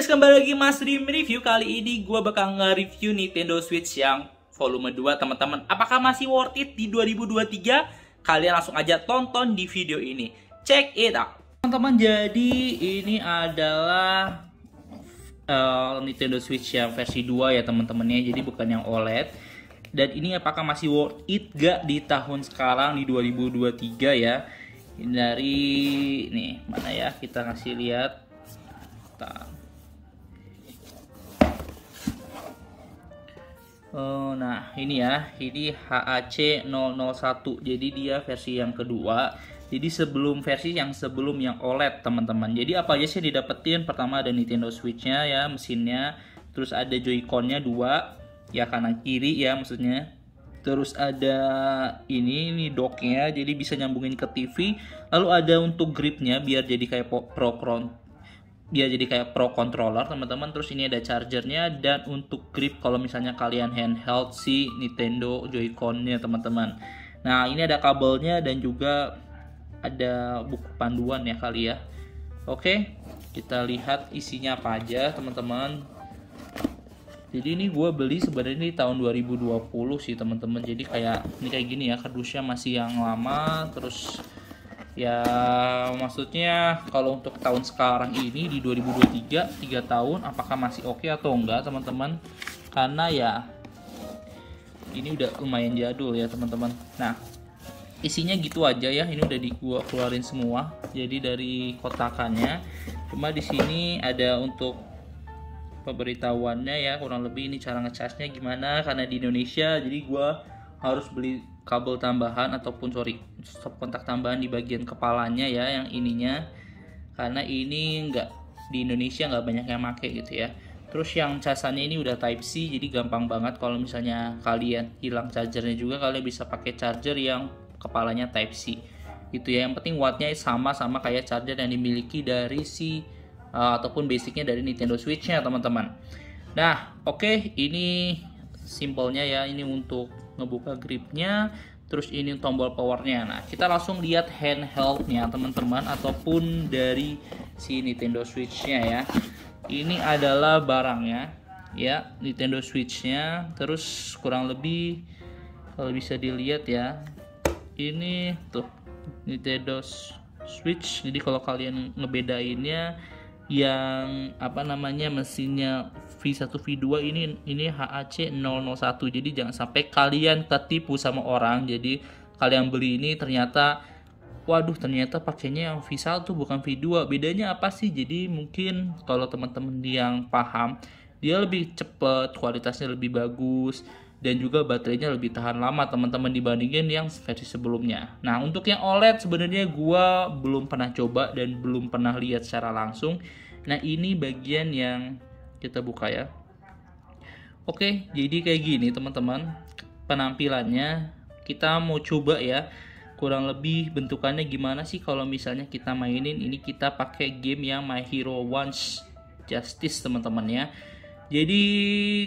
Guys, kembali lagi Mas Rim Review. Kali ini gue bakal nge-review Nintendo Switch yang volume 2, teman-teman. Apakah masih worth it di 2023? Kalian langsung aja tonton di video ini. Check it out. Teman-teman, jadi ini adalah Nintendo Switch yang versi 2 ya teman-temannya. Jadi bukan yang OLED. Dan ini apakah masih worth it gak di tahun sekarang di 2023 ya? Ini dari nih, mana ya? Kita kasih lihat. Nah ini ya, ini HAC 001, jadi dia versi yang kedua. Jadi sebelum versi yang sebelum yang OLED teman-teman. Jadi apa aja sih didapetin? Pertama ada Nintendo Switch-nya ya, mesinnya. Terus ada Joy-Con-nya 2, ya kanan kiri ya maksudnya. Terus ada ini docknya, jadi bisa nyambungin ke TV. Lalu ada untuk gripnya biar jadi kayak Pro controller teman-teman. Terus ini ada chargernya, dan untuk grip kalau misalnya kalian handheld si Nintendo Joy-Con-nya teman-teman. Nah ini ada kabelnya dan juga ada buku panduan ya kali ya. Oke, kita lihat isinya apa aja teman-teman. Jadi ini gue beli sebenarnya di tahun 2020 sih teman-teman. Jadi ini kayak gini ya, kardusnya masih yang lama. Terus ya maksudnya kalau untuk tahun sekarang ini di 2023 3 tahun apakah masih oke atau enggak teman-teman, karena ya ini udah lumayan jadul ya teman-teman. Nah isinya gitu aja ya, ini udah gua keluarin semua jadi dari kotakannya. Cuma di sini ada untuk pemberitahuannya ya, kurang lebih ini cara ngecasnya gimana, karena di Indonesia jadi gua harus beli kabel tambahan ataupun stop kontak tambahan di bagian kepalanya ya, yang ininya, karena ini di Indonesia nggak banyak yang make gitu ya. Terus yang casannya ini udah Type C, jadi gampang banget kalau misalnya kalian hilang chargernya juga kalian bisa pakai charger yang kepalanya Type C gitu ya. Yang penting wattnya sama kayak charger yang dimiliki dari ataupun basicnya dari Nintendo Switch-nya teman-teman. Nah oke, ini simpelnya ya, ini untuk ngebuka gripnya. Terus ini tombol powernya. Nah kita langsung lihat handheldnya teman-teman, ataupun dari si Nintendo Switch-nya ya. Ini adalah barangnya ya, Nintendo Switch-nya. Terus kurang lebih kalau bisa dilihat ya, ini tuh Nintendo Switch. Jadi kalau kalian ngebedainnya, yang mesinnya V1 V2 ini HAC 001. Jadi jangan sampai kalian ketipu sama orang. Jadi kalian beli ini ternyata pakainya yang V1 bukan V2. Bedanya apa sih? Jadi mungkin kalau teman-teman yang paham, dia lebih cepat, kualitasnya lebih bagus, dan juga baterainya lebih tahan lama teman-teman dibandingin yang versi sebelumnya. Nah untuk yang OLED sebenarnya gua belum pernah coba dan belum pernah lihat secara langsung. Nah ini bagian yang kita buka ya. Oke, jadi kayak gini teman-teman penampilannya. Kita mau coba ya, kurang lebih bentukannya gimana sih kalau misalnya kita mainin. Ini kita pakai game yang My Hero One's Justice teman-teman ya. Jadi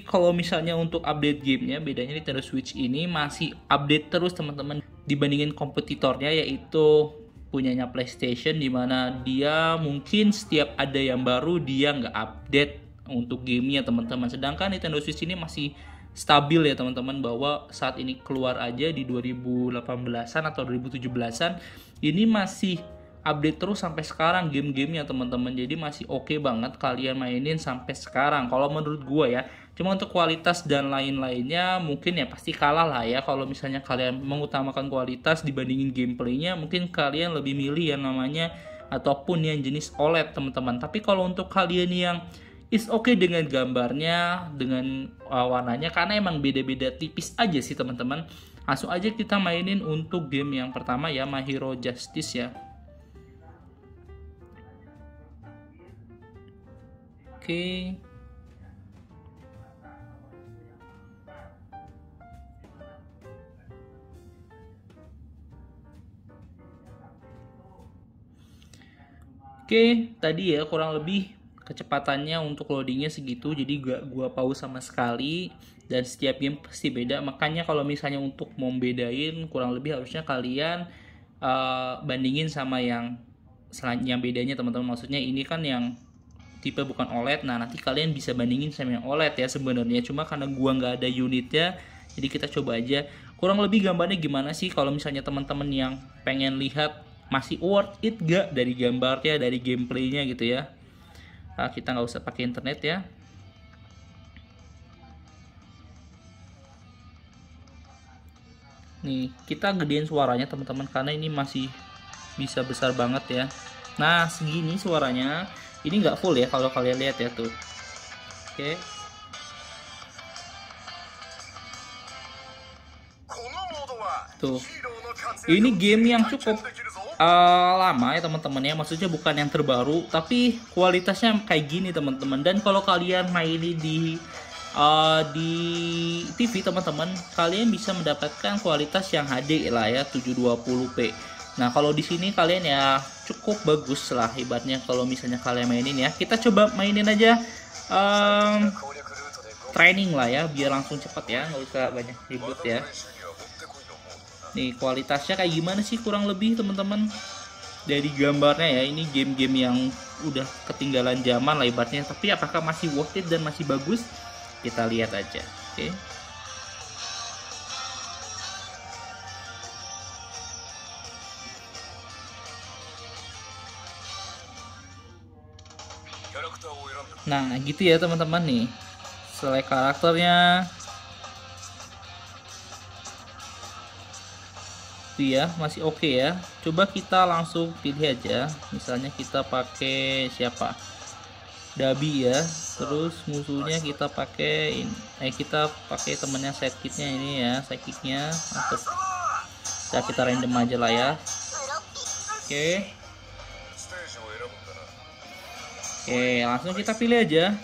kalau misalnya untuk update gamenya, bedanya Nintendo Switch ini masih update terus teman-teman dibandingin kompetitornya, yaitu punyanya PlayStation, dimana dia mungkin setiap ada yang baru dia nggak update untuk gamenya teman-teman. Sedangkan Nintendo Switch ini masih stabil ya teman-teman, bahwa saat ini keluar aja di 2018-an atau 2017-an ini masih update terus sampai sekarang game-gamenya teman-teman. Jadi masih oke banget kalian mainin sampai sekarang kalau menurut gue ya. Cuma untuk kualitas dan lain-lainnya mungkin ya pasti kalah lah ya. Kalau misalnya kalian mengutamakan kualitas dibandingin gameplaynya, mungkin kalian lebih milih yang namanya ataupun yang jenis OLED teman-teman. Tapi kalau untuk kalian yang is oke dengan gambarnya, dengan warnanya, karena emang beda-beda tipis aja sih teman-teman, langsung aja kita mainin untuk game yang pertama ya, My Hero Justice ya. Oke. Oke, tadi ya kurang lebih kecepatannya untuk loadingnya segitu. Jadi gua pause sama sekali, dan setiap game pasti beda. Makanya kalau misalnya untuk mau bedain, kurang lebih harusnya kalian bandingin sama yang bedanya teman-teman. Maksudnya ini kan yang tipe bukan OLED. Nah, nanti kalian bisa bandingin sama yang OLED ya sebenarnya. Cuma karena gua nggak ada unitnya, jadi kita coba aja. Kurang lebih gambarnya gimana sih kalau misalnya teman-teman yang pengen lihat masih worth it gak dari gambarnya, dari gameplaynya gitu ya. Nah, kita nggak usah pakai internet ya. Nih, kita gedein suaranya teman-teman karena ini masih bisa besar banget ya. Nah, segini suaranya. Ini nggak full ya kalau kalian lihat ya tuh. Oke. Tuh. Ini game yang cukup lama ya teman-teman ya. Maksudnya bukan yang terbaru, tapi kualitasnya kayak gini teman-teman. Dan kalau kalian main di TV teman-teman, kalian bisa mendapatkan kualitas yang HD lah ya, 720p. Nah, kalau di sini kalian ya cukup bagus lah ibaratnya kalau misalnya kalian mainin ya. Kita coba mainin aja training lah ya, biar langsung cepat ya, nggak usah banyak ribut ya. Nih, kualitasnya kayak gimana sih kurang lebih teman-teman dari gambarnya ya. Ini game-game yang udah ketinggalan zaman lah ibaratnya, tapi apakah masih worth it dan masih bagus? Kita lihat aja. Oke. Nah, gitu ya teman-teman nih. Select karakternya. Itu ya, masih oke ya. Coba kita langsung pilih aja. Misalnya kita pakai siapa? Dabi ya. Terus musuhnya kita pakai kita pakai temennya sidekicnya ini ya, sidekicnya untuk kita random aja lah ya. Oke. Oke, langsung kita pilih aja.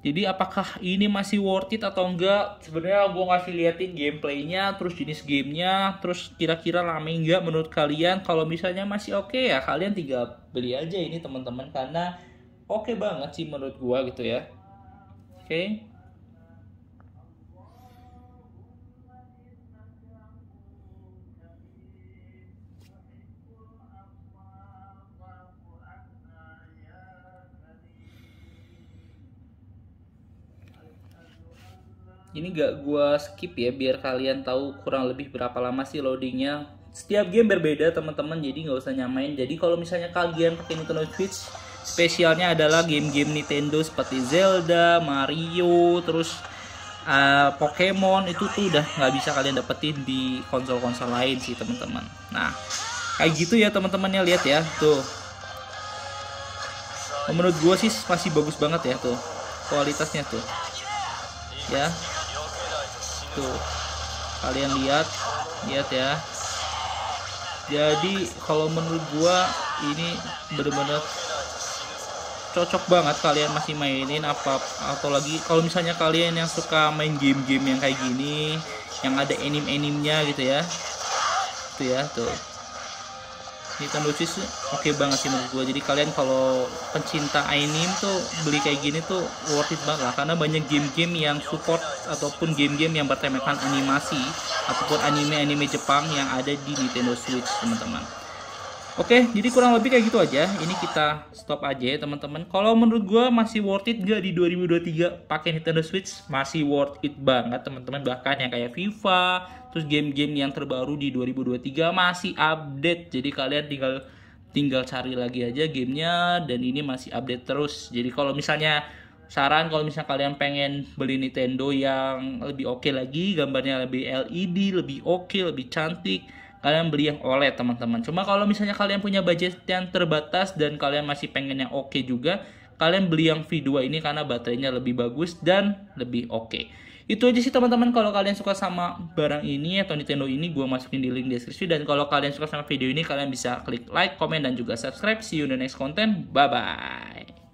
Jadi apakah ini masih worth it atau enggak? Sebenarnya gue ngasih liatin gameplaynya, terus jenis gamenya, terus kira-kira rame enggak menurut kalian. Kalau misalnya masih oke ya kalian tinggal beli aja ini teman-teman, karena oke banget sih menurut gue gitu ya. Oke. Ini gak gua skip ya biar kalian tahu kurang lebih berapa lama sih loadingnya. Setiap game berbeda teman-teman, jadi nggak usah nyamain. Jadi kalau misalnya kalian pakai Nintendo Switch, spesialnya adalah game-game Nintendo seperti Zelda, Mario, terus Pokemon, itu tuh udah nggak bisa kalian dapetin di konsol-konsol lain sih teman-teman. Nah, kayak gitu ya teman-teman ya, lihat ya tuh. Menurut gua sih masih bagus banget ya tuh kualitasnya tuh. Ya. Tuh, kalian lihat ya. Jadi kalau menurut gua ini bener-bener cocok banget kalian masih mainin atau lagi kalau misalnya kalian yang suka main game-game yang kayak gini, yang ada anime-animenya gitu ya. Tuh ya, tuh. Nintendo Switch oke banget sih menurut gue. Jadi kalian kalau pencinta anime tuh beli kayak gini tuh worth it banget lah, karena banyak game-game yang support ataupun game-game yang bertemakan animasi ataupun anime-anime Jepang yang ada di Nintendo Switch teman-teman. Oke, jadi kurang lebih kayak gitu aja. Ini kita stop aja ya teman-teman. Kalau menurut gue masih worth it gak di 2023 pakai Nintendo Switch? Masih worth it banget teman-teman. Bahkan yang kayak FIFA, terus game-game yang terbaru di 2023 masih update. Jadi kalian tinggal cari lagi aja gamenya, dan ini masih update terus. Jadi kalau misalnya saran, kalau misalnya kalian pengen beli Nintendo yang lebih oke lagi, gambarnya lebih LED, lebih oke, lebih cantik, kalian beli yang OLED teman-teman. Cuma kalau misalnya kalian punya budget yang terbatas dan kalian masih pengen yang oke juga, kalian beli yang V2 ini karena baterainya lebih bagus dan lebih oke. Itu aja sih teman-teman. Kalau kalian suka sama barang ini atau Nintendo ini, gue masukin di link deskripsi. Dan kalau kalian suka sama video ini, kalian bisa klik like, comment, dan juga subscribe. See you in the next content. Bye bye.